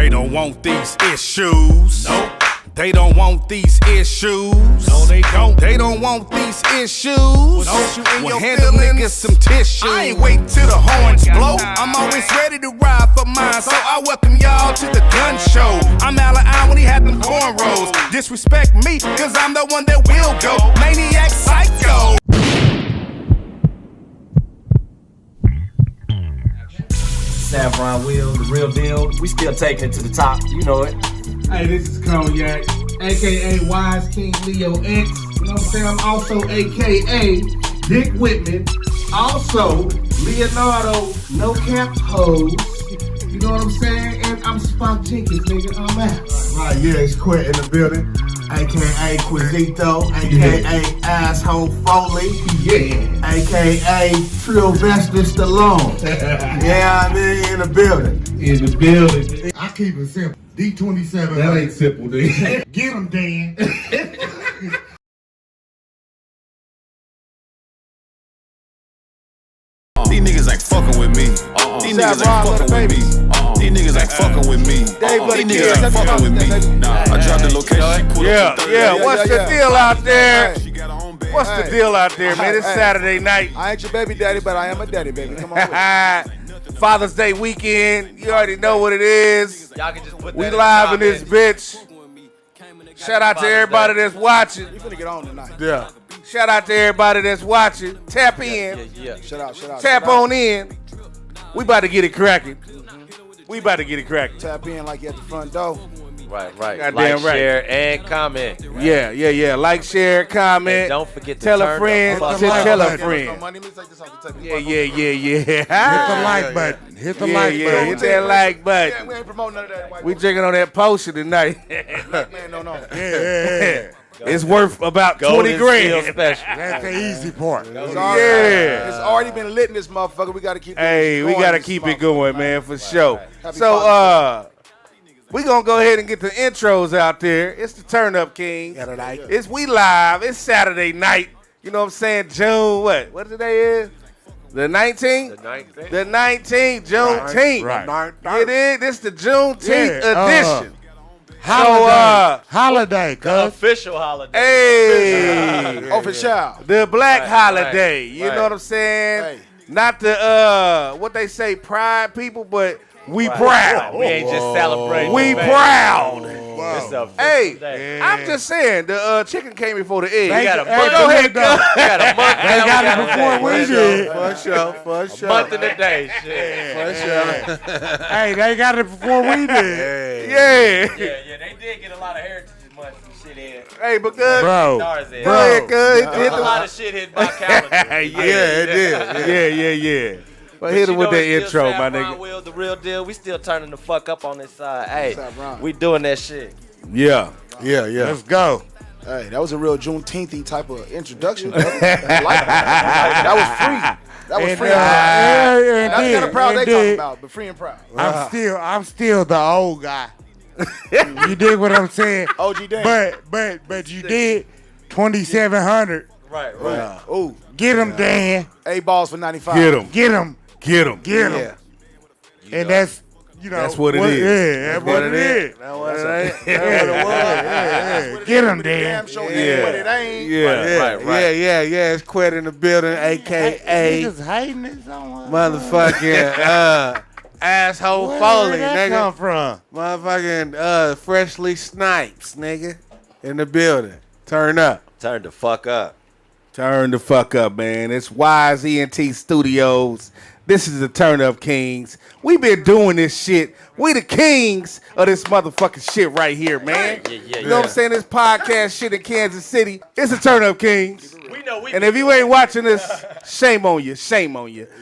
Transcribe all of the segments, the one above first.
They don't want these issues. Nope. They don't want these issues. No, they don't. They don't want these issues. Well, hand them niggas some tissue. I ain't waiting till the horns blow. I'm always ready to ride for mine, so I welcome y'all to the gun show. I'm Allen when he had them cornrows. Disrespect me, cause I'm the one that will go. Maniac Psycho. Saffron Will, the real deal. We still taking it to the top, you know it. Hey, this is Cognac, aka Wise King Leo X. You know what I'm saying? I'm also aka Dick Whitman. Also, Leonardo No Cap Hose. You know what I'm saying? And I'm Spock Jenkins, nigga. I'm out. Right, yeah, it's Quit in the building. AKA Quizito, AKA Asshole Foley, AKA Sylvester Stallone. Yeah, I mean, in the building. In the building. I keep it simple. D27. That ain't simple, dude. Get him, Dan. These niggas ain't fucking with me. These niggas ain't fucking with me. These niggas ain't fucking with me. These niggas ain't fucking with me. Nah, I dropped the location. Yeah. What's the deal out there? What's the deal out there, man? It's Saturday night. I ain't your baby daddy, but I am a daddy, baby. Come on with it. Finals Day weekend. You already know what it is. Y'all can just put We that live in in this bitch. Shout out to everybody that's watching. We finna get on tonight. Yeah. Shout out to everybody that's watching. Tap in. Yeah. Shout out. Tap on in. We about to get it cracking. We about to get it cracking. Tap in like you at the front door. Right. Goddamn Like, right. share, and comment. Yeah. Like, share, comment. And don't forget to tell turn a friend the to fuck tell up. a friend. Let me take this off the table. Yeah. Hit the like button. Hit the like Yeah, button. hit that like Yeah, button. we ain't promoting none of that. White We drinking on that potion tonight. black man, no. Yeah. It's worth about Golden 20 grand. Seal special. That's the easy part. It's Yeah. already been lit in this motherfucker. We gotta keep Hey, we going gotta in this keep it motherfucker. going, man, for sure. Happy So, Father's we gonna go ahead and get the intros out there. It's the Turn Up Kings. We live. It's Saturday night. You know what I'm saying? June what? What today is? The 19th? The 19th, Juneteenth. Right. It is. This the Juneteenth Yeah, edition. Holiday, cuz. Official holiday. Hey. Official. The black Right, holiday. right, You right. know what I'm saying? Hey. Not the what they say, pride people, but we proud. We ain't just celebrating. We man. proud. It's a Hey, official day. I'm just saying the chicken came before the egg. We got a Hey, month. go ahead, go. We got a month. They got it before we did. For sure. Month in a day. Shit. Hey, they got it before we did. Yeah. Yeah, they did get a lot of heritage months and shit in. Hey, but good. Bro. Stars in. Go ahead, good. There's a lot of shit hit my calendar. Yeah, it did. Yeah. But hit him with that intro, my nigga. Will, the real deal. We still turning the fuck up on this side. Hey, Saffron. we doing that shit. Yeah. Let's go. Hey, that was a real Juneteenth type of introduction. I like that. That was free. That was free. That's the kind of proud they talking about, but free and proud. I'm still the old guy. You dig what I'm saying? OG Dan. But you did 2,700. Right. Ooh, Get him, Dan. A balls for 95. Get him. Yeah. And that's, That's what it is. Yeah, that's what it is. That's what it ain't. Yeah. Get him, Dan. Damn sure is, but it ain't. Yeah. It's Quet in the building, a.k.a. Niggas hating this on motherfucking asshole Where Foley, did that nigga. come from? Motherfucking freshly snipes, nigga. In the building. Turn up. Turn the fuck up. Turn the fuck up, man. It's Wise ENT Studios. This is the Turn Up Kings. We been doing this shit. We the kings of this motherfucking shit right here, man. Yeah. You know what I'm saying? This podcast shit in Kansas City. It's the Turn Up Kings. We know we. And if you ain't watching this, shame on you.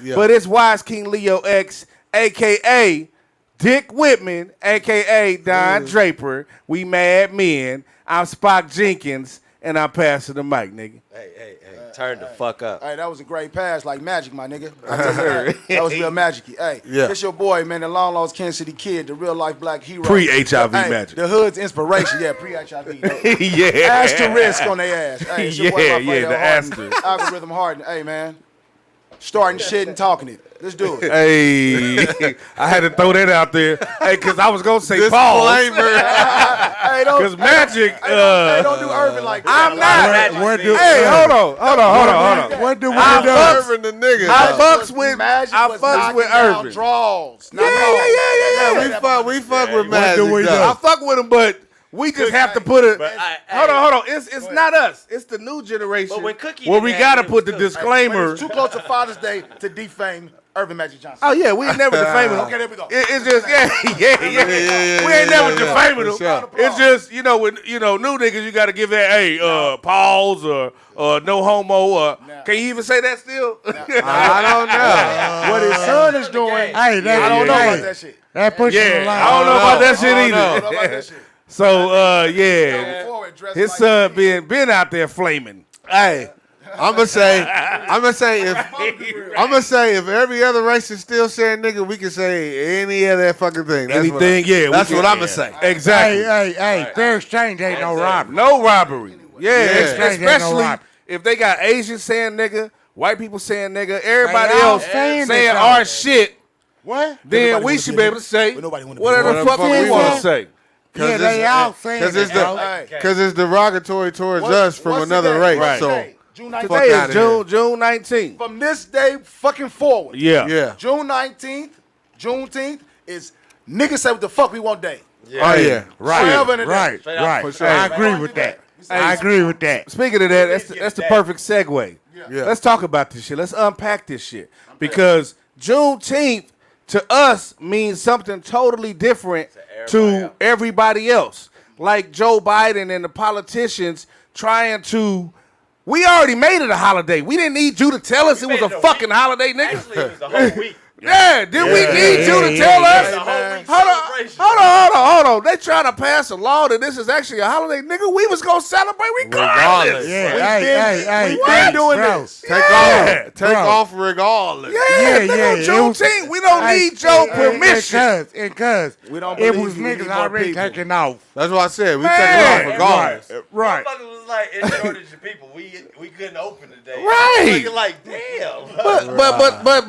Yeah. But it's Wise King Leo X, a.k.a. Dick Whitman, a.k.a. Don Draper. We mad men. I'm Spock Jenkins, and I'm passing the mic, nigga. Hey. Turn the fuck up. Hey, that was a great pass, like magic, my nigga. That was real magic-y. Hey, It's your boy, man, the long lost Kansas City kid, the real life black hero. Pre-HIV Hey, magic. The hood's inspiration, pre-HIV. Yeah. Asterisk on their ass. Hey, it's your boy, my Yeah, the Harden, asterisk. Algorithm Harden. Hey, man. starting shit and talking it. Let's do it. Hey, I had to throw that out there. Hey, because I was going to say pause. Hey, don't. Because Magic. Hey, don't do Irvin like that. I'm not. Hey, hold on. What do we do? Irvin the nigga. I fucks with Irvin. Irvin. Draws. Yeah, we fuck with Magic. do we do? I fuck with him, but we just have to put it. Hold on. It's not us. It's the new generation. But when Cookie where we did got to that, put the it was disclaimer. It's too close to Father's Day to defame Irvin Magic Johnson. Oh yeah, we ain't never defaming him. Okay, there we go. It's just we ain't never defaming him. Sure. It's just when new niggas, you got to give that pause or no homo or can you even say that still? I don't know. What his son is doing, Hey, I don't know about that shit. That puts you in line. I don't know about that shit I don't know about either. that shit. So Before it dressed his like son that. been out there flaming. Hey, I'm gonna say if every other race is still saying nigga, we can say any of that fucking thing. That's what I'm gonna say. Exactly. Hey, fair exchange ain't no robbery. No robbery. Yeah, exchange ain't no especially robbery. if they got Asians saying nigga, white people saying nigga, everybody They all else saying saying it, our though. shit, What? then Nobody we wanna should be be a able to say Nobody wanna be whatever a the nigga. fuck we What want the to say. Yeah, they all saying Because it, bro. it's derogatory towards us from What's another today? race. What's So today? June 19th. Today outta is here. June 19th. From this day fucking forward. Yeah. June 19th, Juneteenth is niggas say what the fuck we want day. Oh yeah. Forever and a day. Right. For sure. I agree with that. I agree with that. Speaking of that, that's the perfect segue. Yeah. Let's talk about this shit. Let's unpack this shit. Because Juneteenth to us means something totally different to everybody else. Like Joe Biden and the politicians trying to. We already made it a holiday. We didn't need you to tell us it was a fucking holiday, nigga. Actually, it was a whole week. Yeah, did we need you to tell us? It's a whole week Hold celebration. on. They trying to pass a law that this is actually a holiday, nigga. We was gonna celebrate regardless. Yeah, hey, we been doing bro. this. Take off regardless. Yeah, nigga, it Juneteenth. We don't need your permission. Because We don't it believe was you. We niggas need more already people. taking off. That's what I said. We Man. take it off regardless. Right. Motherfucker was like, it's shortage of people. We couldn't open today. Right. Looking like, damn.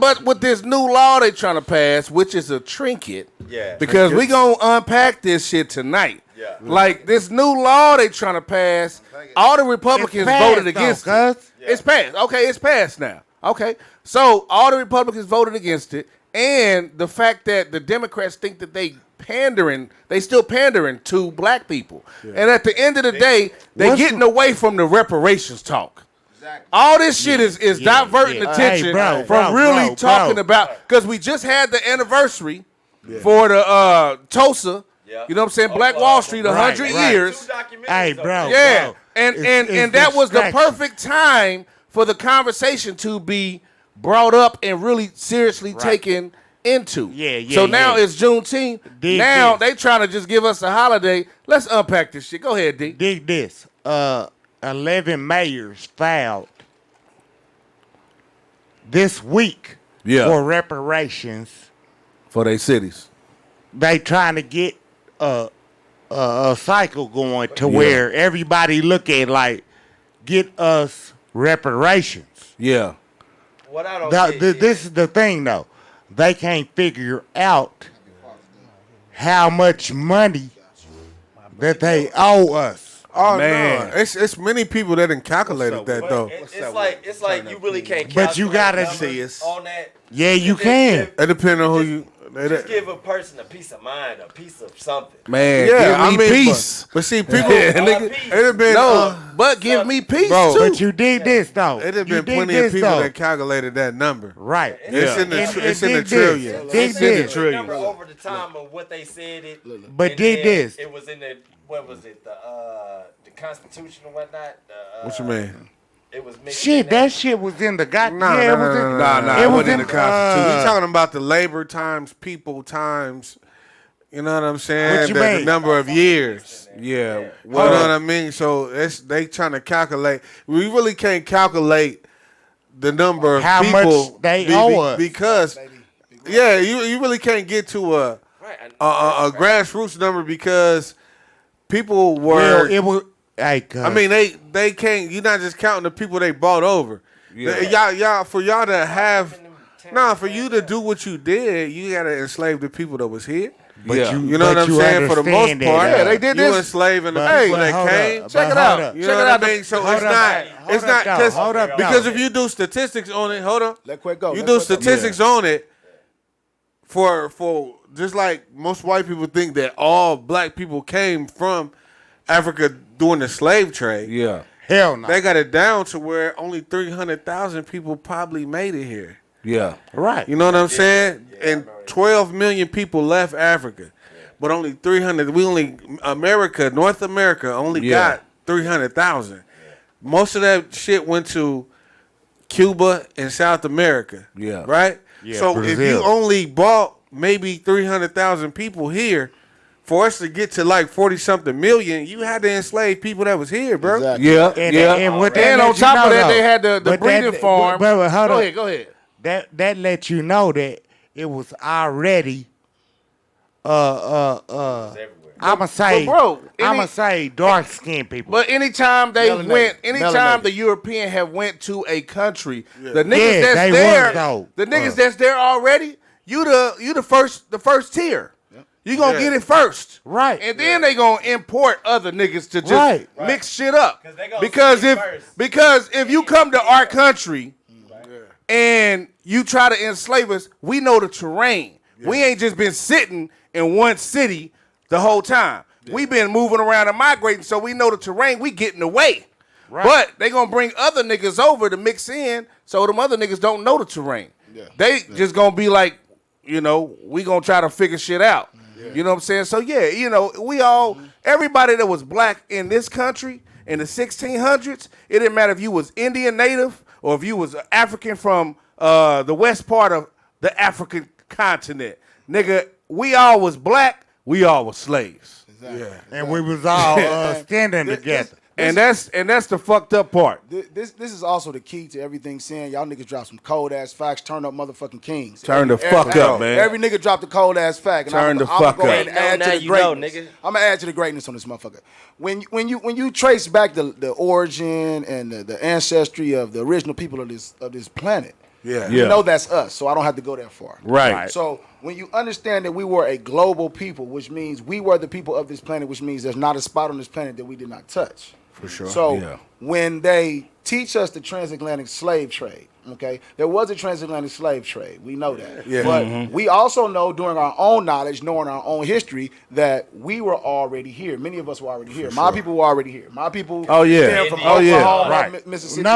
But with this new law they trying to pass, which is a trinket, Yeah. because we gonna unpack this shit tonight. Yeah. Like this new law they trying to pass, all the Republicans voted against it. It's passed. Okay, it's passed now. Okay, so all the Republicans voted against it, and the fact that the Democrats think that they still pandering to black people, and at the end of the day, they getting away from the reparations talk. All this shit is diverting attention from really talking about, because we just had the anniversary for the Tulsa, you know what I'm saying, Black Wall Street, 100 years. Hey, bro. Yeah, bro. and that was the perfect time for the conversation to be brought up and really seriously taken into. So now it's Juneteenth. Now they trying to just give us a holiday. Let's unpack this shit. Go ahead, D. Dig this. 11 mayors filed this week for reparations. For their cities. They trying to get a cycle going to where everybody look at like, get us reparations. Yeah. What I don't get This is the thing, though. They can't figure out how much money that they owe us. Oh Man. no, it's many people that didn't calculated that though. It's like you really can't. But you gotta calculate see numbers on that. Yeah, you Just can. give- It depends on who you. Just give a person a piece of mind, a piece of something. Man, Yeah, give me peace. But see, people. Nigga. peace. It'd have been. No, but give me peace Bro, too. But you did this, though. It'd have You been did plenty of this, people though. that calculated that number. Right. It's in the And it's in the dig this. trillion. Dig It's in the this. trillion. Number over the time of what they said it. But and dig then this. It was in the what was it the Constitution or whatnot. What you mean? It was mixed Shit, in that shit was in the goddamn. Nah, yeah, nah, it was nah, in. nah, nah, it it was wasn't in in the Constitution. We talking about the labor times people times. You know what I'm saying? What you the mean? number of years. Yeah. You know what I mean? So they trying to calculate. We really can't calculate the number of How much people they owe us. because you really can't get to a grassroots number because people were. Well, it was. Hey, I mean, they can't. You're not just counting the people they bought over. Y'all for y'all to have. Nah, for you to do what you did, you gotta enslave the people that was here. But you know what I'm saying? For the most part, yeah, they did this. You enslaving the people that came. Check it out. You know what I mean? So it's not because if you do statistics on it, hold on. Let quick go. You do statistics on it for just like most white people think that all black people came from Africa during the slave trade. Yeah. Hell no. They got it down to where only 300,000 people probably made it here. Yeah. Right. You know what I'm saying? And 12 million people left Africa. But only 300, North America only got 300,000. Most of that shit went to Cuba and South America. Yeah. Right? Yeah, So Brazil. if you only bought maybe 300,000 people here, for us to get to like 40-something million, you had to enslave people that was here, bro. Exactly. Yeah. And on top of that, they had the breeding farm. But hold on. Go ahead. That lets you know that it was already I'ma say dark skinned people. But anytime they Melanated. the European have went to a country, the niggas Yeah, that's they there, was, though. the niggas that's there already, you the first tier. You gonna get it first, Right. And then they gonna import other niggas to just Right. mix shit up. they gonna Because see it if first. because if you come to our country and you try to enslave us, we know the terrain. We ain't just been sitting in one city the whole time. We been moving around and migrating, so we know the terrain. We getting away. Right. But they gonna bring other niggas over to mix in, so them other niggas don't know the terrain. They just gonna be like, we gonna try to figure shit out. You know what I'm saying? So we everybody that was black in this country in the 1600s, it didn't matter if you was Indian native or if you was African from the west part of the African continent. Nigga, we all was black, we all was slaves. Exactly. Yeah. And we was all standing together. And that's the fucked up part. This is also the key to everything saying. Y'all niggas drop some cold ass facts. Turn up motherfucking kings. Turn the fuck up, man. Every nigga dropped a cold ass fact. Turn the fuck up. And add to the You know, greatness. nigga. I'm gonna add to the greatness on this motherfucker. When you trace back the origin and the ancestry of the original people of this planet, Yeah. you know that's us. So I don't have to go that far. Right. So when you understand that we were a global people, which means we were the people of this planet, which means there's not a spot on this planet that we did not touch. For sure. So when they teach us the transatlantic slave trade, okay, there was a transatlantic slave trade. We know that. Yeah. But we also know during our own knowledge, knowing our own history, that we were already here. Many of us were already here. My people were already here. My people stem from Oklahoma, Right. Mississippi.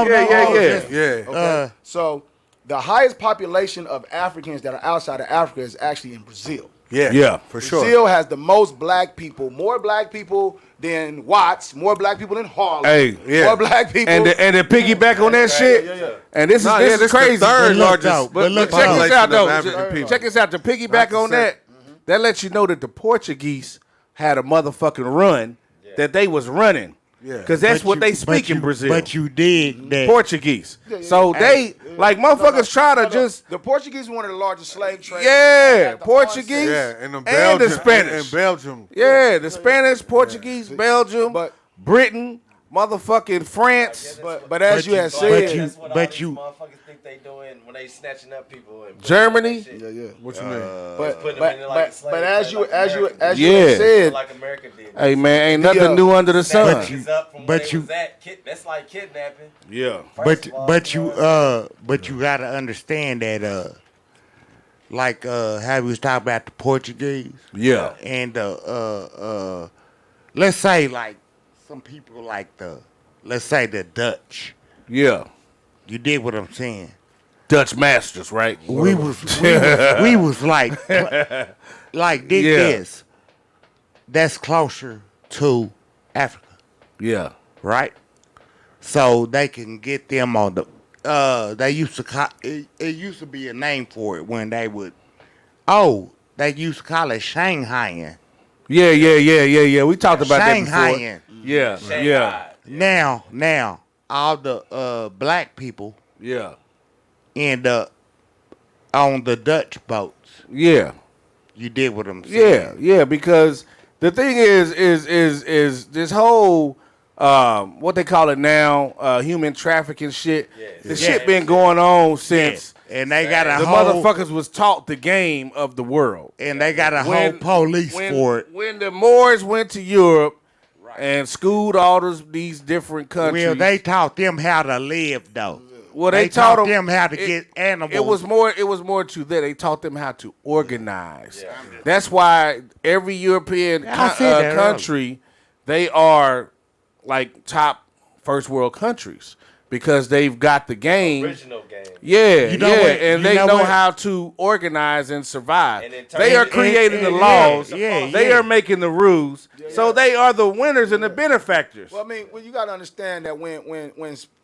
Yeah. So the highest population of Africans that are outside of Africa is actually in Brazil. Yeah. For sure. Brazil has the most black people, more black people than Watts, more black people than Harlem. Hey, yeah. More black people. And to piggyback on that shit, and this is crazy. The third look, largest. though, But check this out, though. African people. Check this out. To piggyback on that, that lets you know that the Portuguese had a motherfucking run that they was running. Yeah. Because that's what they speak in Brazil. But you dig that. Portuguese. So they, motherfuckers try to just... The Portuguese were one of the largest slave traders. Yeah, Portuguese And and the Spanish. And Belgium. Yeah, the Spanish, Portuguese, Belgium, Britain, motherfucking France. But as you had said... That's what all these motherfuckers think they doing when they snatching up people. And Germany. What you mean? But as you had Yeah. said... like America did. Hey, man, ain't nothing new under the sun. That's like kidnapping. Yeah. But you gotta understand that how we was talking about the Portuguese. Yeah. And let's say like some people like let's say the Dutch. Yeah. You dig what I'm saying? Dutch masters, right? We was like dig this. That's closer to Africa, Yeah. right? So they can get them on the. They used to it used to be a name for it when they would. Oh, they used to call it Shanghaiing. Yeah. We talked about that before. Shanghaiing. Yeah. Now, all the black people Yeah. end up on the Dutch boats. Yeah. You did what I'm saying. Yeah, because the thing is this whole what they call it now, human trafficking shit. The shit been going on since. And they got the motherfuckers was taught the game of the world. And they got a whole police for it. When the Moors went to Europe and schooled all these different countries. Well, they taught them how to live, though. Well, they taught them how to get animals. It was more to that. They taught them how to organize. Yeah. That's why every European country, they are like top first world countries because they've got the game. Original game. Yeah, and they know how to organize and survive. They are creating the laws. They are making the rules. So they are the winners and the benefactors. Well, I mean, you got to understand that when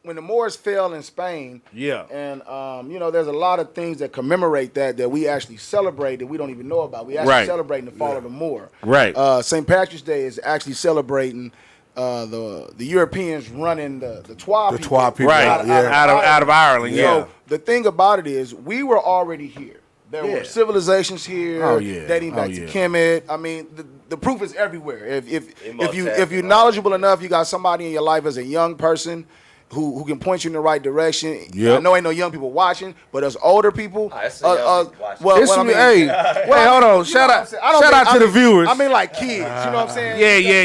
the Moors fell in Spain, and there's a lot of things that commemorate that we actually celebrate that we don't even know about. We actually celebrating the fall of the Moor. Right. St. Patrick's Day is actually celebrating the Europeans running the Twa people, out of Ireland. So the thing about it is, we were already here. There were civilizations here dating back to Kemet. I mean, the proof is everywhere. If you're knowledgeable enough, you got somebody in your life as a young person who can point you in the right direction. I know ain't no young people watching, but as older people, hold on. Shout out to the viewers. I mean, like kids. You know what I'm saying?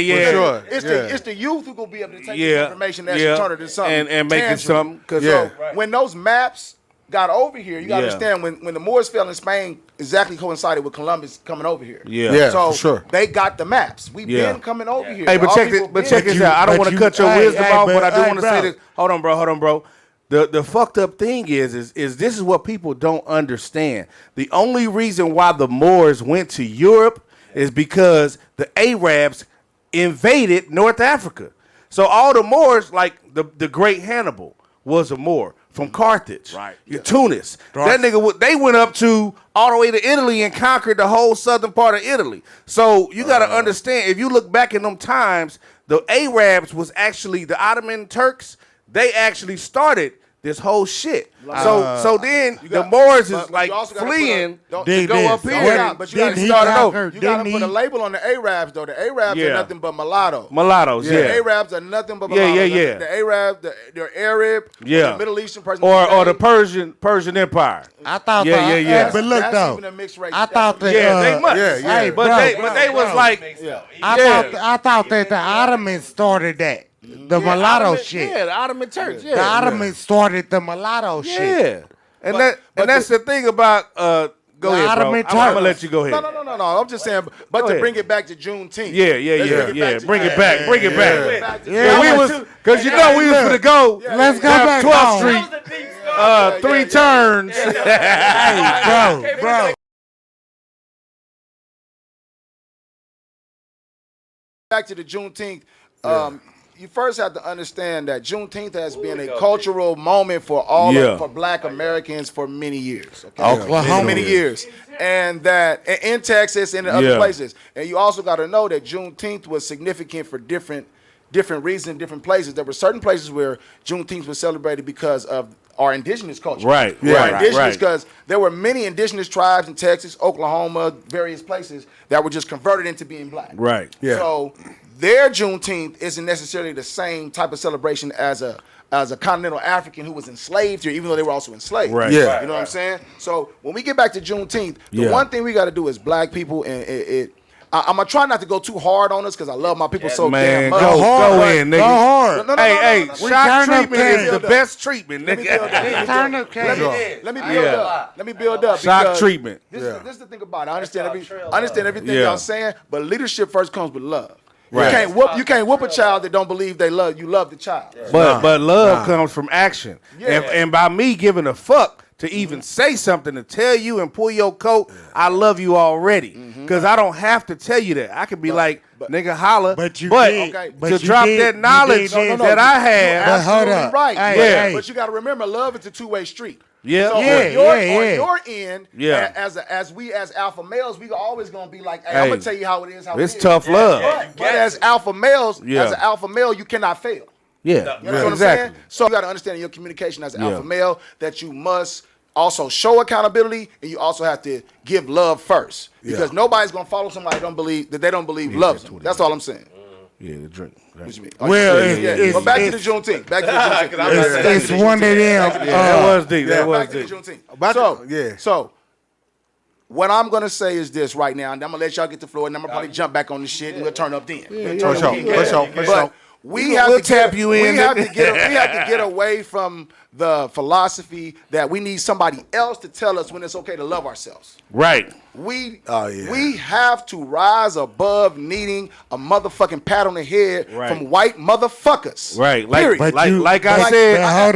Yeah. For sure. It's the youth who gonna be able to take this information and actually turn it into something and make it something. Because when those maps got over here, you gotta understand when the Moors fell in Spain, exactly coincided with Columbus coming over here. So for sure. They got the maps. We've been coming over here. Hey, but check this out. I don't want to cut your wisdom off, but I do want to say this. Hold on, bro. The fucked up thing is this is what people don't understand. The only reason why the Moors went to Europe is because the Arabs invaded North Africa. So all the Moors, like the great Hannibal, was a Moor from Carthage, Tunis. That nigga, they went up to all the way to Italy and conquered the whole southern part of Italy. So you got to understand, if you look back in them times, the Arabs was actually the Ottoman Turks. They actually started this whole shit. So then the Moors is like fleeing to go up here. But you got to start it over. You got to put a label on the Arabs, though. The Arabs are nothing but mulattoes. The Arabs are nothing but mulattoes. The Arabs, they're Arab, the Middle Eastern person, or the Persian Empire. I thought but look though, I thought that they must. Hey, but they was like, I thought that the Ottomans started that. The mulatto shit. Yeah, the Ottoman Turks. The Ottomans started the mulatto shit. And that's the thing about go ahead, bro. I'm gonna let you go ahead. No. I'm just saying, but to bring it back to Juneteenth. Yeah. Bring it back. Yeah, we was because we was gonna go. Let's go back 12th Street. 3 turns. Hey, bro. Back to the Juneteenth. You first have to understand that Juneteenth has been a cultural moment for for Black Americans for many years. Okay? Many years. And that in Texas and in other places. And you also got to know that Juneteenth was significant for different reasons, different places. There were certain places where Juneteenth was celebrated because of our indigenous culture. Indigenous because there were many indigenous tribes in Texas, Oklahoma, various places that were just converted into being Black. So their Juneteenth isn't necessarily the same type of celebration as a continental African who was enslaved here, even though they were also enslaved. You know what I'm saying? So when we get back to Juneteenth, the one thing we got to do as Black people, and I'm gonna try not to go too hard on us because I love my people so damn much. Go hard, nigga. Go hard. Hey, shock treatment is the best treatment, nigga. Let me build up. Shock treatment. This is the thing about it. I understand everything y'all saying, but leadership first comes with love. You can't whoop a child that don't believe they love you. Love the child. But love comes from action. And by me giving a fuck to even say something to tell you and pull your coat, I love you already. Because I don't have to tell you that. I could be like, nigga, holla. But to drop that knowledge that I have. You're absolutely right. But you got to remember, love is a two-way street. On your end, as we as alpha males, we always gonna be like, hey, I'm gonna tell you how it is. It's tough love. But as alpha males, as an alpha male, you cannot fail. You know what I'm saying? So you got to understand in your communication as an alpha male that you must also show accountability, and you also have to give love first, because nobody's gonna follow somebody they don't believe loves them. That's all I'm saying. Yeah, the drink. What you mean? Well, But back to the Juneteenth. Back to the Juneteenth. It's one of them. That was deep. That was Back to the deep. Juneteenth. So, what I'm gonna say is this right now, and I'm gonna let y'all get the floor, and I'm gonna probably jump back on the shit, and we'll turn up then. For sure. We have We'll to tap you in. We have to get away from the philosophy that we need somebody else to tell us when it's okay to love ourselves. Right. We have to rise above needing a motherfucking pat on the head from white motherfuckers. Right. Period. Like I said. Hold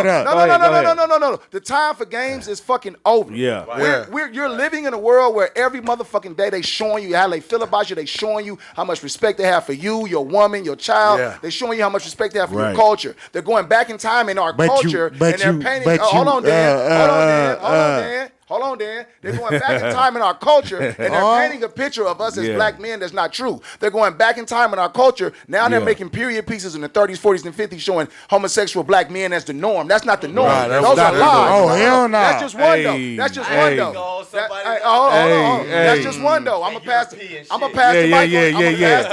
up. No. The time for games is fucking over. Yeah. You're living in a world where every motherfucking day they showing you how they feel about you. They showing you how much respect they have for you, your woman, your child. Yeah. They showing you how much respect they have for your culture. They're going back in time in our culture and they're painting. Hold on, Dan. Hold on, Dan. They're going back in time in our culture, and they're painting a picture of us as black men that's not true. They're going back in time in our culture. Now they're making period pieces in the 30s, 40s, and 50s showing homosexual black men as the norm. That's not the norm. Right, those are lies. Oh, hell no. That's just one, though. That's just one, though. Hold on. That's just one, though. I'm going to pass the mic. I'm going to pass the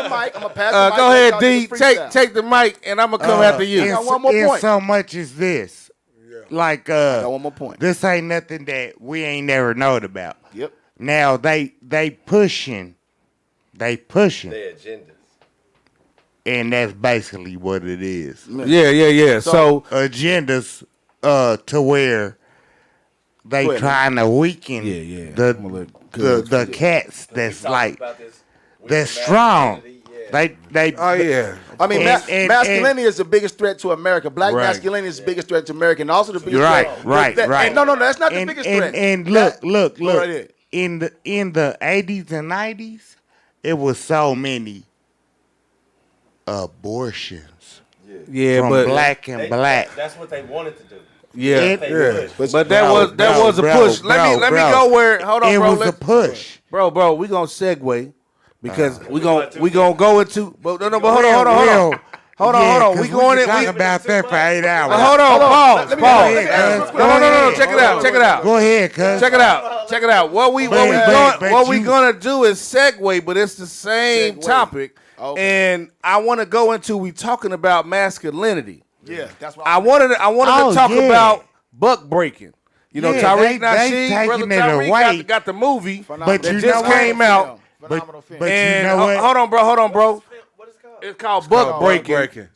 mic. Go ahead, D. Take the mic, and I'm going to come after you. I got one more point. So much is this. Like I got one more point. This ain't nothing that we ain't never known about. Yep. Now they pushing their agendas. And that's basically what it is. Yeah. So agendas to where they trying to weaken the cats that's like that's strong. They I mean, masculinity is the biggest threat to America. Black masculinity is the biggest threat to America, and also the biggest threat. Right. No, that's not the biggest threat. And look. In the 80s and 90s, it was so many abortions. From but black and black. That's what they wanted to do. But that was a push. Let me go where. Hold on, bro. It was a push, bro. We gonna segue. Because we gonna go into, but hold on. Hold on. We going in. Talk about that for 8 hours. Hold on. Pause. No. Check it out. Go ahead, cuz. Check it out. What we gonna do is segue, but it's the same topic. Okay. And I want to go into. We talking about masculinity. Yeah, that's what I wanted to talk about buck breaking. You know, Tariq Nasheed, brother Tariq got the movie that just came out. But you know what? Hold on, bro. What is it called? It's called Buck Breaking.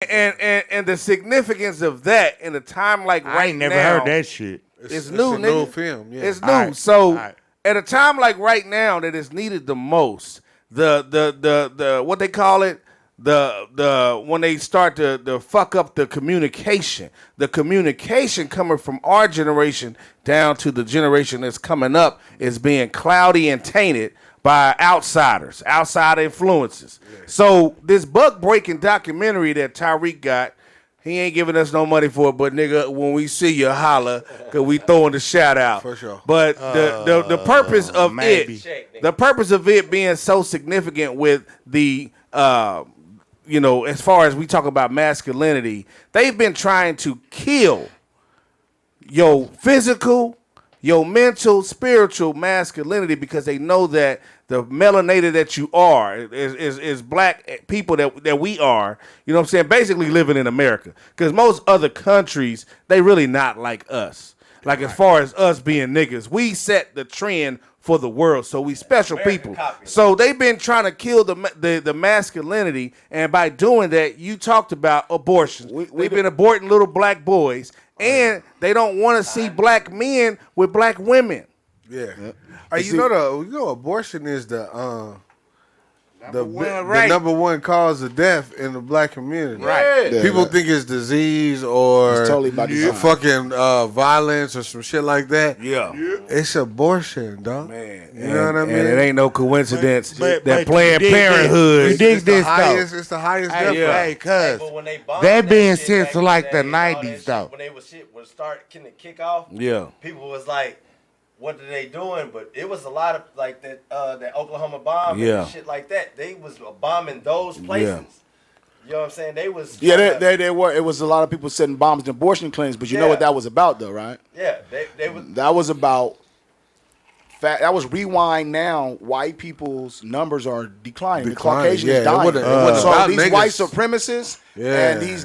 And the significance of that in a time like right now. I ain't never heard that shit. It's new, a nigga. new film. Yeah. It's new. So at a time like right now that is needed the most, the what they call it, the when they start to fuck up the communication coming from our generation down to the generation that's coming up is being cloudy and tainted by outside influences. Yeah. So this buck breaking documentary that Tariq got, he ain't giving us no money for it, but nigga, when we see you, holla, cause we throwing the shout out. For sure. But the purpose of the purpose of it being so significant with the as far as we talk about masculinity, they've been trying to kill your physical, your mental, spiritual masculinity because they know that the melanated that you are is black people that we are, you know what I'm saying, basically living in America. Because most other countries, they really not like us. Like as far as us being niggas, we set the trend for the world, so we special people. So they've been trying to kill the masculinity, and by doing that, you talked about abortions. They've been aborting little black boys, and they don't want to see black men with black women. Yeah. You know, abortion is the number one cause of death in the black community. Right. Yeah. People think it's disease or it's totally about fucking violence or some shit like that. Yeah. It's abortion, dog. Man. You know what I mean? And it ain't no coincidence but that Planned Parenthood. You dig this, though? It's the highest death. Hey, cuz. That being since like the 90s, though. When they was kick off, people was like, what are they doing? But it was a lot of like that Oklahoma bomb and shit like that. They was bombing those places. Yeah. You know what I'm saying? They was they were. It was a lot of people setting bombs in abortion clinics. But you know what that was about, though, right? Yeah, they was. That was about That was rewind now. White people's numbers are declining. The Caucasians dying. So these white supremacists and these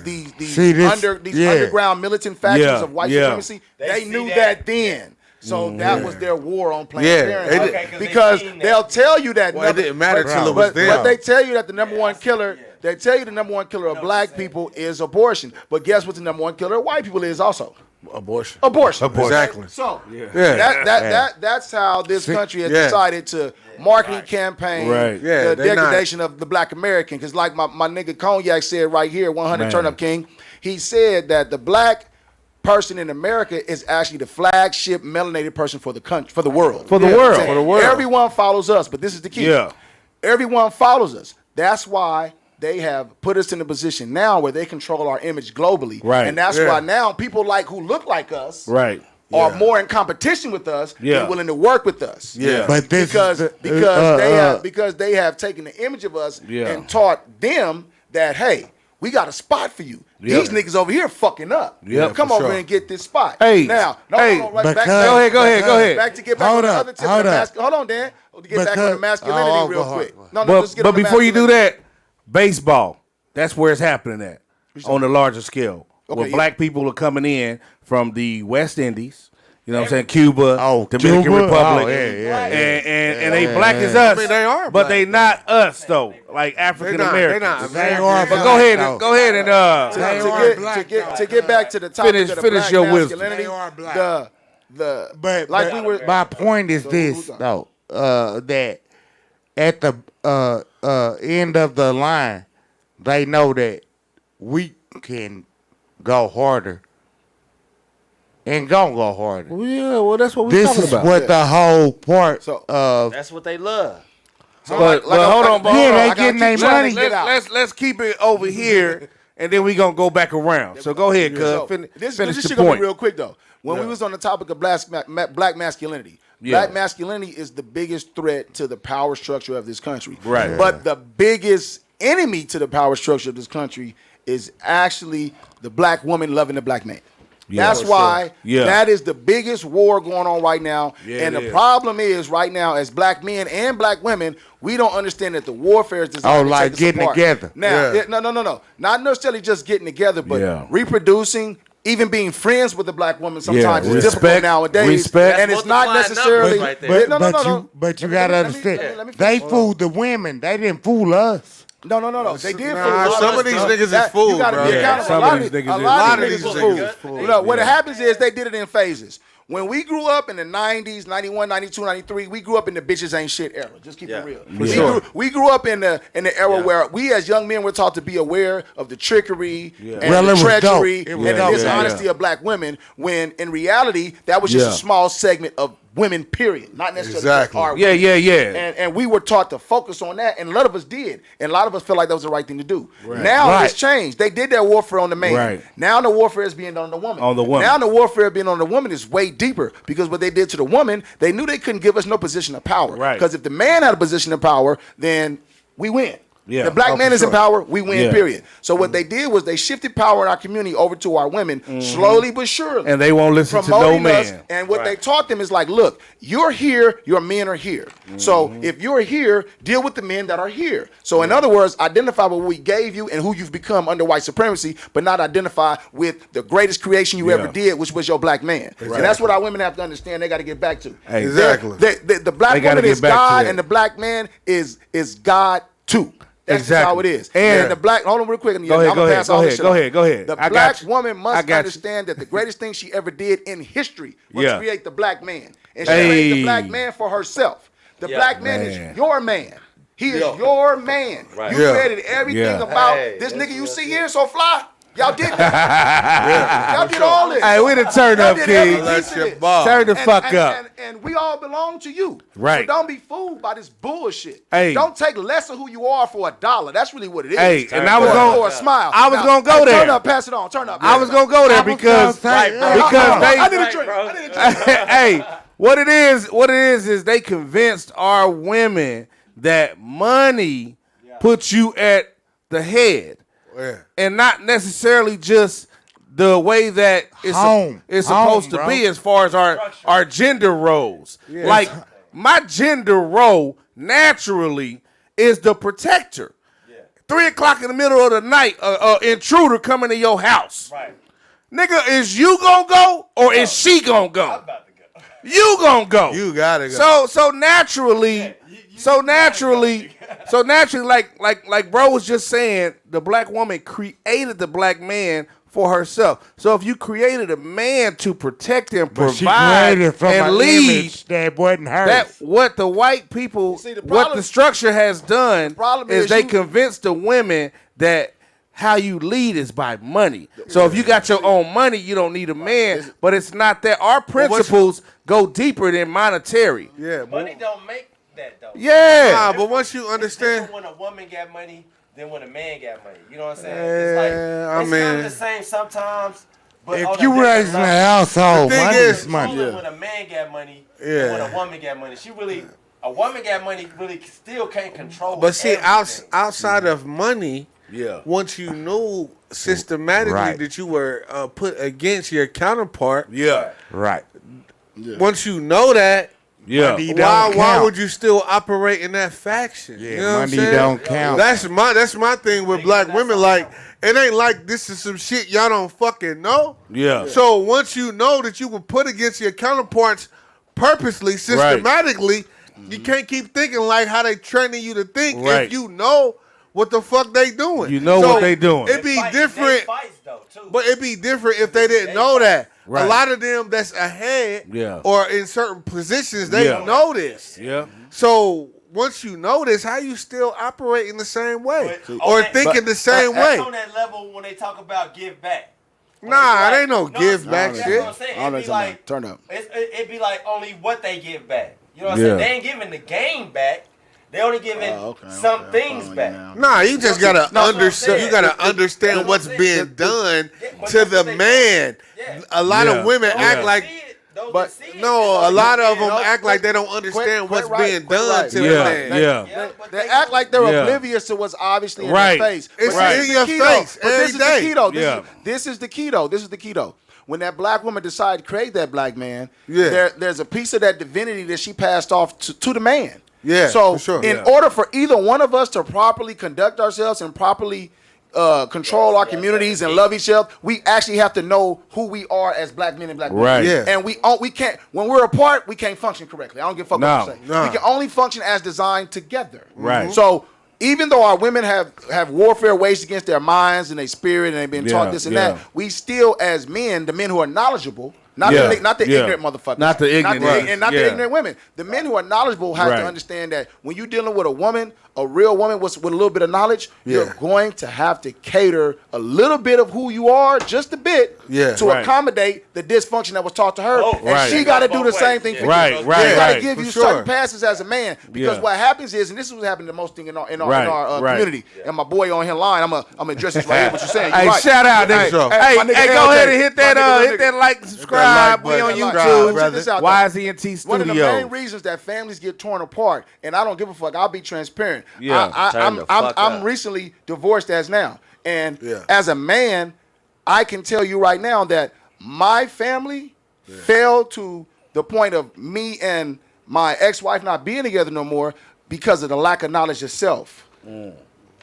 underground militant factions of white supremacy, they knew that then. So that was their war on Planned Parenthood. Because they'll tell you that. It didn't matter till it was there. But they tell you that the number one killer. They tell you the number one killer of black people is abortion. But guess what the number one killer of white people is also? Abortion. Exactly. So that's how this country has decided to marketing campaign the degradation of the black American. Because like my nigga Cognac said right here, 100 Turn Up King, he said that the black person in America is actually the flagship melanated person for the country, for the world. For the world. Everyone follows us, but this is the key. Yeah. Everyone follows us. That's why they have put us in a position now where they control our image globally. Right. And that's why now people who look like us are more in competition with us and willing to work with us. Yeah. But because they have taken the image of us and taught them that, hey, we got a spot for you. These niggas over here fucking up. Come over and get this spot. Hey, now, go ahead. Back to get back on the other tip of the hold on, Dan. To get back on the masculinity real quick. But before you do that, baseball, that's where it's happening at on the larger scale. Where black people are coming in from the West Indies. You know what I'm saying? Cuba, Dominican Republic. And they black as us. I mean, they are but black, they not us, though. Like African Americans. They are But black. go ahead and to get back to the topic of the finish black your wisdom. masculinity, They are black. but my point is this, though, that at the end of the line, they know that we can go harder and gonna go harder. Well, that's what we're talking about. This is what the whole part of. That's what they love. But hold on, they getting their money. Let's keep it over here, and then we gonna go back around. So go ahead, cuz. This Finish shit the gonna point. be real quick though. When we was on the topic of black masculinity, black masculinity is the biggest threat to the power structure of this country. Right. But the biggest enemy to the power structure of this country is actually the black woman loving the black man. That's why that is the biggest war going on right now. And the problem is right now, as black men and black women, we don't understand that the warfare is designed to take us getting apart. together. Now, no. Not necessarily just getting together, but reproducing, even being friends with the black woman sometimes is difficult nowadays. And it's not necessarily. But you gotta understand, they fooled the women. They didn't fool us. No. They did fool us. Some of these niggas is fooled, bro. Some of these niggas a lot of these niggas is fooled. What happens is they did it in phases. When we grew up in the 90s, 91, 92, 93, we grew up in the bitches ain't shit era. Just keep it real. We grew up in the era where we as young men were taught to be aware of the trickery and the treachery and the dishonesty of black women, when in reality, that was just a small segment of women, period. Not necessarily our women. And we were taught to focus on that, and a lot of us did. And a lot of us felt like that was the right thing to do. Now it's changed. They did that warfare on the man. Now the warfare is being done on the woman. Now the warfare being on the woman is way deeper, because what they did to the woman, they knew they couldn't give us no position of power. Because if the man had a position of power, then we win. The black man is in power, we win, period. So what they did was they shifted power in our community over to our women, slowly but surely. And they won't listen to no man. And what they taught them is like, look, you're here, your men are here. So if you're here, deal with the men that are here. So in other words, identify with what we gave you and who you've become under white supremacy, but not identify with the greatest creation you ever did, which was your black man. And that's what our women have to understand. They got to get back to. Exactly. The black woman is God, and the black man is God too. That's how it is. And the black, hold on real quick. Go ahead. The black woman must understand that the greatest thing she ever did in history was create the black man. And she created the black man for herself. The black man is your man. He is your man. You created everything about this nigga you see here, so fly. Y'all did that. Y'all did all this. Hey, we done turned up, King. Turn the fuck up. And we all belong to you. Right. So don't be fooled by this bullshit. Hey. Don't take less of who you are for $1. That's really what it is. Hey, and I was going for a smile. I was going to go there. Turn up, pass it on. Turn up. I was going to go there because I need a drink. Hey, what it is they convinced our women that money puts you at the head. And not necessarily just the way that it's supposed to be as far as our gender roles. Like my gender role naturally is the protector. 3 o'clock in the middle of the night, intruder coming to your house. Right. Nigga, is you gonna go or is she gonna go? I'm about to go. You gonna go. You gotta go. So naturally, like bro was just saying, the black woman created the black man for herself. So if you created a man to protect and provide and lead, that wasn't hers. that what the white people, what the structure has done is they convince the women that how you lead is by money. So if you got your own money, you don't need a man. But it's not that. Our principles go deeper than monetary. Yeah, money don't make that though. Yeah. Nah, but once you understand, when a woman got money, then when a man got money, you know what I'm saying? It's like it's kind of the same sometimes. But if you raising a household, money is money. When a man got money, and when a woman got money, a woman got money really still can't control. But see, outside of money, once you knew systematically that you were put against your counterpart, once you know that. Yeah. Why would you still operate in that faction? Yeah, you know money don't count. That's my thing with black women. Like, it ain't like this is some shit y'all don't fucking know. Yeah. So once you know that you were put against your counterparts purposely, systematically, you can't keep thinking like how they training you to think if you know what the fuck they doing. You know what they doing. It'd be different. But it'd be different if they didn't know that. Right. A lot of them that's ahead or in certain positions, they know this. Yeah. So once you know this, how you still operating the same way or thinking the same way? On that level when they talk about give back. Nah, it ain't no give back shit. What I'm saying. It'd be like, turn up. It'd be like only what they give back. You know what I'm saying? They ain't giving the game back. They only giving some things back. Nah, you just gotta understand. You gotta understand what's being done to the man. A lot of women act like, but no, a lot of them act like they don't understand what's being done to the man. They act like they're oblivious to what's obviously in their face. It's in your face. But this is the key though. This is the key though. This is the key though. When that black woman decided to create that black man, there's a piece of that divinity that she passed off to the man. Yeah. So in order for either one of us to properly conduct ourselves and properly control our communities and love each other, we actually have to know who we are as black men and black women. Right. Yeah. And we can't, when we're apart, we can't function correctly. I don't give a fuck what you say. No. We can only function as designed together. Right. So even though our women have warfare waged against their minds and their spirit and they've been taught this and that, we still as men, the men who are knowledgeable, not the ignorant motherfuckers. Not the ignorant. The ignorant women. The men who are knowledgeable have to understand that when you're dealing with a woman, a real woman with a little bit of knowledge, you're going to have to cater a little bit of who you are, just a bit, to accommodate the dysfunction that was taught to her. And she got to do the same thing for you. She got to give you certain passes as a man. Because what happens is, and this is what happened the most thing in our community, and my boy on here line, I'm gonna address this right here, what you're saying. Hey, shout out, nigga. Hey, go ahead and hit that like and subscribe. We on YouTube. YZNT Studios. One of the main reasons that families get torn apart, and I don't give a fuck, I'll be transparent. Yeah. I'm recently divorced as now. And as a man, I can tell you right now that my family fell to the point of me and my ex-wife not being together no more because of the lack of knowledge of self.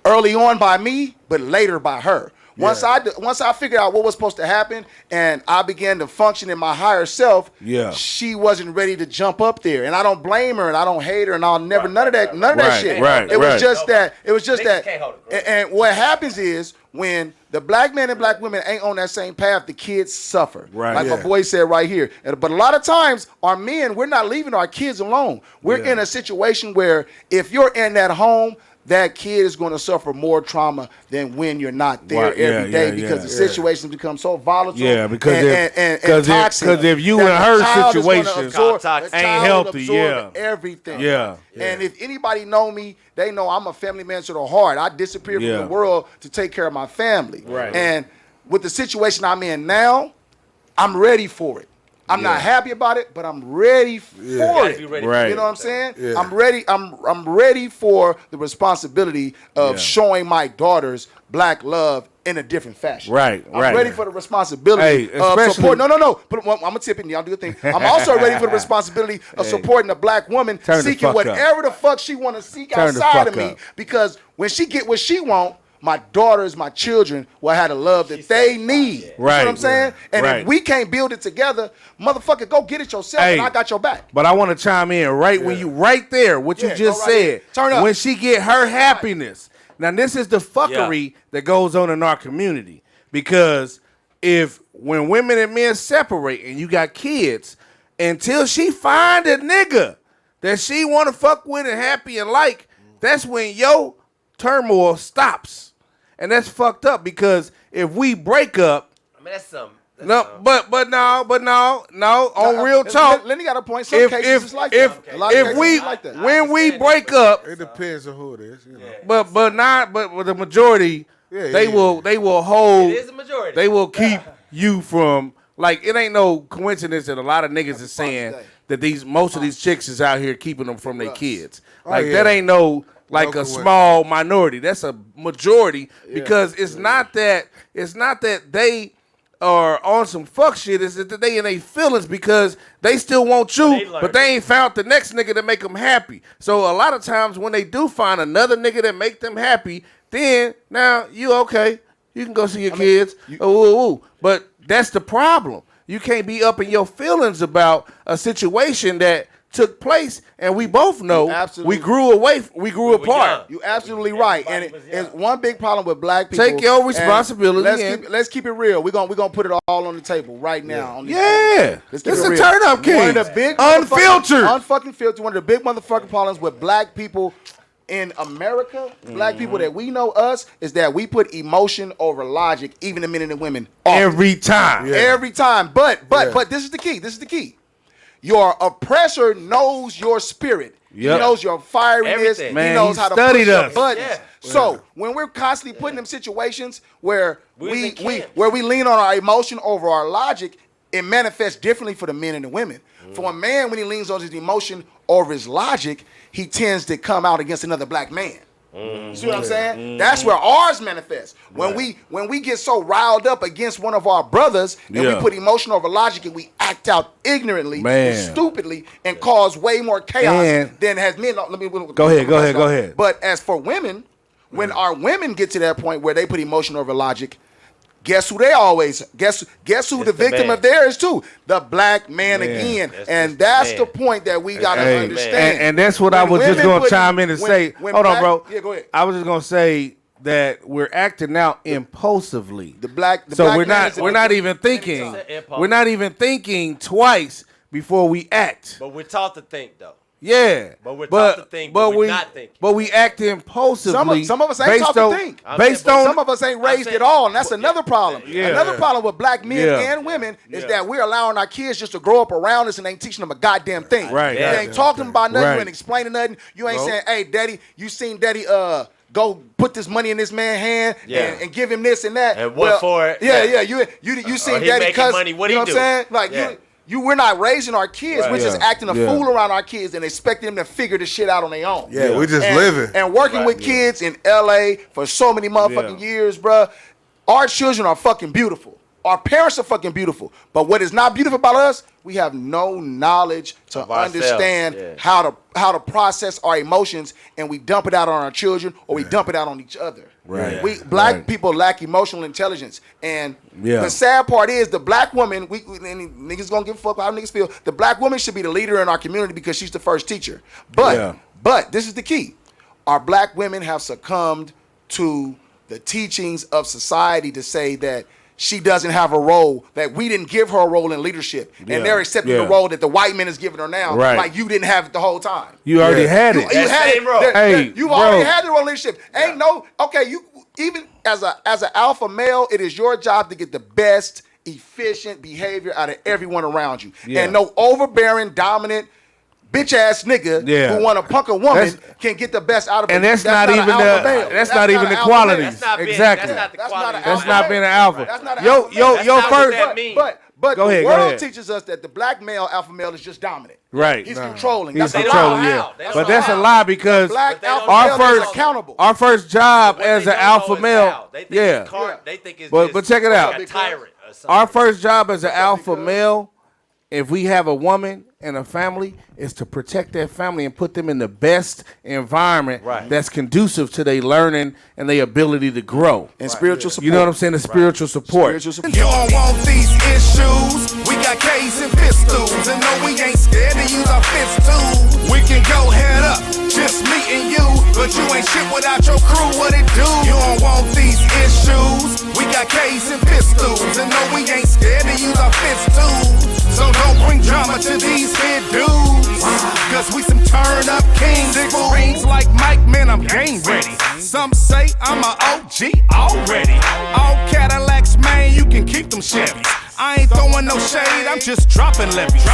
Early on by me, but later by her. Once I figured out what was supposed to happen and I began to function in my higher self, she wasn't ready to jump up there. And I don't blame her and I don't hate her and I'll never none of that shit. It was just that. And what happens is when the black men and black women ain't on that same path, the kids suffer. Like my boy said right here. But a lot of times our men, we're not leaving our kids alone. We're in a situation where if you're in that home, that kid is going to suffer more trauma than when you're not there every day because the situations become so volatile and toxic. Because if you in her situation ain't healthy, everything. And if anybody know me, they know I'm a family man to the heart. I disappear from the world to take care of my family. And with the situation I'm in now, I'm ready for it. I'm not happy about it, but I'm ready for it. You know what I'm saying? I'm ready. I'm ready for the responsibility of showing my daughters black love in a different fashion. Right. I'm ready for the responsibility of support. No. But I'm gonna tip it and y'all do your thing. I'm also ready for the responsibility of supporting a black woman seeking whatever the fuck she want to seek outside of me. Because when she get what she want, my daughters, my children will have the love that they need. You know what I'm saying? And if we can't build it together, motherfucker, go get it yourself and I got your back. But I want to chime in when you what you just said. Turn up. When she get her happiness. Now this is the fuckery that goes on in our community. Because when women and men separate and you got kids, until she find a nigga that she want to fuck with and happy and like, that's when your turmoil stops. And that's fucked up because if we break up, I mean that's something. But no. On real talk, Lenny got a point. Some cases it's like that. When we break up, it depends on who it is. You know. But the majority, they will hold. It is a majority. They will keep you from it ain't no coincidence that a lot of niggas is saying that most of these chicks is out here keeping them from their kids. That ain't no. A small minority. That's a majority because it's not that they are on some fuck shit. It's that they in their feelings because they still want you, but they ain't found the next nigga to make them happy. So a lot of times when they do find another nigga that make them happy, then now you okay. You can go see your kids. But that's the problem. You can't be up in your feelings about a situation that took place, and we both know we grew apart. You absolutely right, and it's one big problem with black people. Take your responsibility. Let's keep it real. We're gonna put it all on the table right now. It's a turn up, King. One of the big unfucking filtered. One of the big motherfucking problems with black people in America, black people that we know is that we put emotion over logic, even the men and the women. Every time. Every time. But this is the key. Your oppressor knows your spirit. He knows your fieriness. He knows how to push your buttons. So when we're constantly putting them situations where we lean on our emotion over our logic, it manifests differently for the men and the women. For a man, when he leans on his emotion over his logic, he tends to come out against another black man. You see what I'm saying? That's where ours manifests. When we get so riled up against one of our brothers and we put emotion over logic and we act out ignorantly and stupidly and cause way more chaos than has men. Go ahead. But as for women, when our women get to that point where they put emotion over logic, guess who the victim of theirs too? The black man again. That's the point that we gotta understand. And that's what I was just gonna chime in and say. Hold on, bro. Yeah, go ahead. I was just gonna say that we're acting out impulsively. We're not even thinking twice before we act. But we're taught to think though. Yeah, but we're taught to think, but we're not thinking. But we act impulsively. Some of us ain't taught to think. Some of us ain't raised at all, and that's another problem. Another problem with black men and women is that we're allowing our kids just to grow up around us and ain't teaching them a goddamn thing. Right. You ain't talking about nothing. You ain't explaining nothing. You ain't saying, "Hey, daddy, you seen daddy go put this money in this man's hand and give him this and that." And what for it? Yeah. You seen daddy because money. What you know he what I'm saying? Like we're not raising our kids. We're just acting a fool around our kids and expecting them to figure this shit out on their own. Yeah, we just living. And working with kids in LA for so many motherfucking years, bruh. Our children are fucking beautiful. Our parents are fucking beautiful. But what is not beautiful about us, we have no knowledge to understand how to process our emotions, and we dump it out on our children or we dump it out on each other. Right. Black people lack emotional intelligence, and the sad part is the black woman. And niggas gonna give a fuck how niggas feel. The black woman should be the leader in our community because she's the first teacher. But this is the key: our black women have succumbed to the teachings of society to say that she doesn't have a role, that we didn't give her a role in leadership, and they're accepting the role that the white man is giving her now, like you didn't have it the whole time. You already had it. You had it. You've already had the role in leadership. Ain't no you even as an alpha male, it is your job to get the best efficient behavior out of everyone around you, and no overbearing, dominant, bitch ass nigga who want to punk a woman can get the best out of it. And that's not even the qualities. Exactly. That's not being an alpha. Your first. But Go the ahead, world teaches us that the black male, alpha male, is just dominant. Right. He's controlling. He's That's controlling, a lie. yeah. But that's a lie because Black alpha our male is first accountable. our first job as an alpha male, They think yeah. They think it's But check it out. like a tyrant or something. Our first job as an alpha male, if we have a woman and a family, is to protect that family and put them in the best environment that's conducive to their learning and their ability to grow. And spiritual support. You know what I'm saying? The spiritual support. You don't want these issues. We got K's and pistols. And no, we ain't scared to use our fists too. We can go head up, just me and you. But you ain't shit without your crew, what it do? You don't want these issues. We got K's and pistols. And no, we ain't scared to use our fists too. So don't bring drama to these head dudes. Cause we some turn up kings. Rings like Mike, man, I'm game ready. Some say I'm a OG already. All Cadillacs, man, you can keep them Chevys. I ain't throwing no shade, I'm just dropping levies.